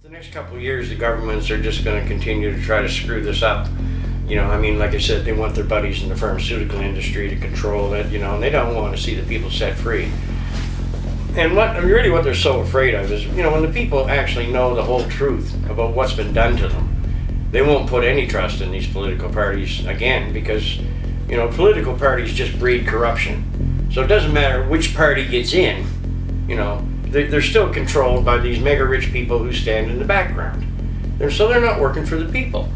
The next couple of years, the governments are just going to continue to try to screw this up. I mean, like I said, they want their buddies in the pharmaceutical industry to control it, and they don't want to see the people set free. And what they're so afraid of is, when the people actually know the whole truth about what's been done to them, they won't put any trust in these political parties again, because, political parties just breed corruption. So it doesn't matter which party gets in, they're still controlled by these mega rich people who stand in the background. So they're not working for the people.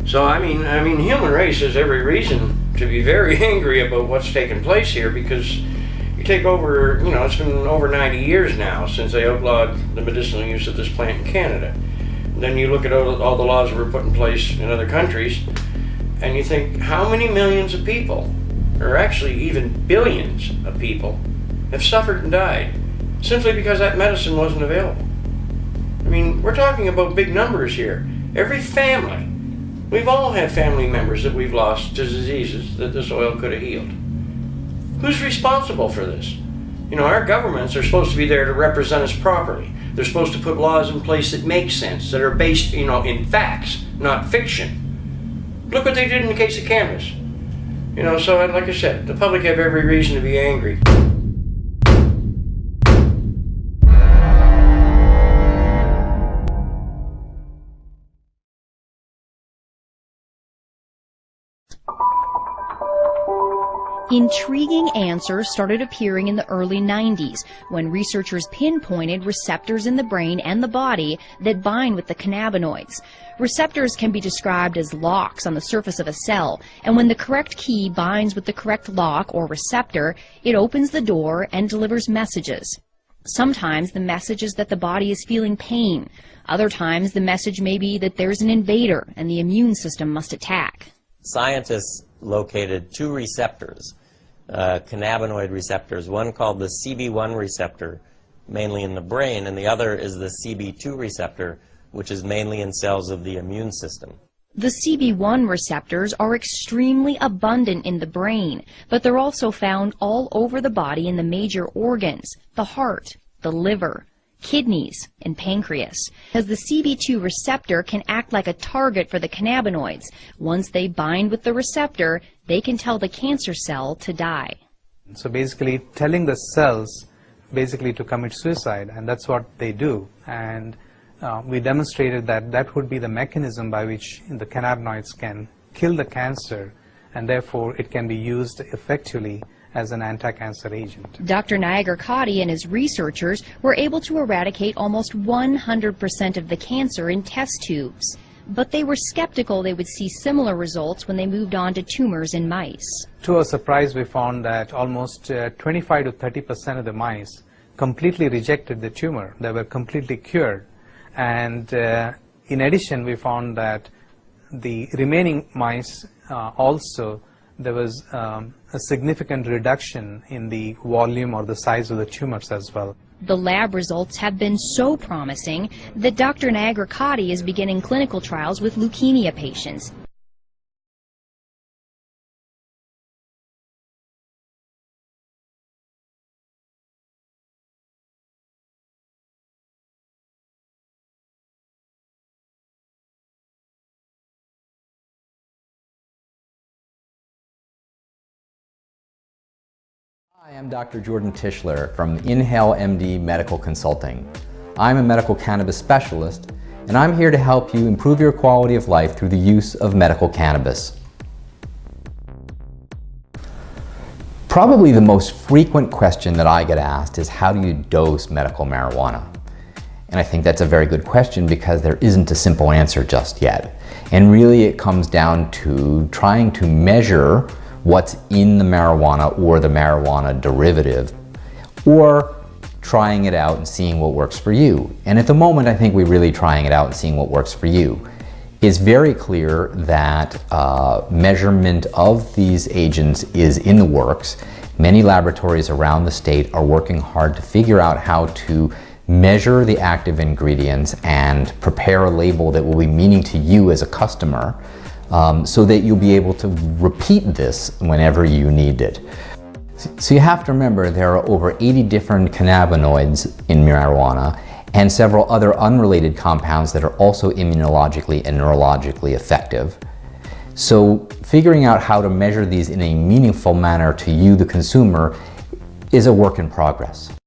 So I mean, human race has every reason to be very angry about what's taking place here, because you take over, it's been over 90 years now since they outlawed the medicinal use of this plant in Canada. And then you look at all the laws that were put in place in other countries, and you think, how many millions of people, or actually even billions of people, have suffered and died simply because that medicine wasn't available? I mean, we're talking about big numbers here. Every family, we've all had family members that we've lost to diseases that this oil could have healed. Who's responsible for this? Our governments are supposed to be there to represent us properly. They're supposed to put laws in place that make sense, that are based, in facts, not fiction. Look what they did in the case of cannabis. So like I said, the public have every reason to be angry. Intriguing answers started appearing in the early 90s when researchers pinpointed receptors in the brain and the body that bind with the cannabinoids. Receptors can be described as locks on the surface of a cell, and when the correct key binds with the correct lock or receptor, it opens the door and delivers messages. Sometimes the message is that the body is feeling pain. Other times the message may be that there's an invader and the immune system must attack. Scientists located two receptors, cannabinoid receptors, one called the CB1 receptor, mainly in the brain, and the other is the CB2 receptor, which is mainly in cells of the immune system. The CB1 receptors are extremely abundant in the brain, but they're also found all over the body in the major organs, the heart, the liver, kidneys, and pancreas, as the CB2 receptor can act like a target for the cannabinoids. Once they bind with the receptor, they can tell the cancer cell to die. So basically telling the cells to commit suicide, and that's what they do. And we demonstrated that that would be the mechanism by which the cannabinoids can kill the cancer, and therefore it can be used effectively as an anti-cancer agent. Dr. Nagar-Katti and his researchers were able to eradicate almost 100% of the cancer in test tubes. But they were skeptical they would see similar results when they moved on to tumors in mice. To our surprise, we found that almost 25 to 30% of the mice completely rejected the tumor. They were completely cured. And in addition, we found that the remaining mice also, there was a significant reduction in the volume or the size of the tumors as well. The lab results have been so promising that Dr. Nagar-Katti is beginning clinical trials with leukemia patients. Hi, I'm Dr. Jordan Tischler from Inhale MD Medical Consulting. I'm a medical cannabis specialist, and I'm here to help you improve your quality of life through the use of medical cannabis. Probably the most frequent question that I get asked is, how do you dose medical marijuana? And I think that's a very good question because there isn't a simple answer just yet. And really it comes down to trying to measure what's in the marijuana or the marijuana derivative, or trying it out and seeing what works for you. And at the moment, I think we're really trying it out and seeing what works for you. It's very clear that measurement of these agents is in the works. Many laboratories around the state are working hard to figure out how to measure the active ingredients and prepare a label that will be meaning to you as a customer, so that you'll be able to repeat this whenever you need it. So you have to remember there are over 80 different cannabinoids in marijuana, and several other unrelated compounds that are also immunologically and neurologically effective. So figuring out how to measure these in a meaningful manner to you, the consumer, is a work in progress.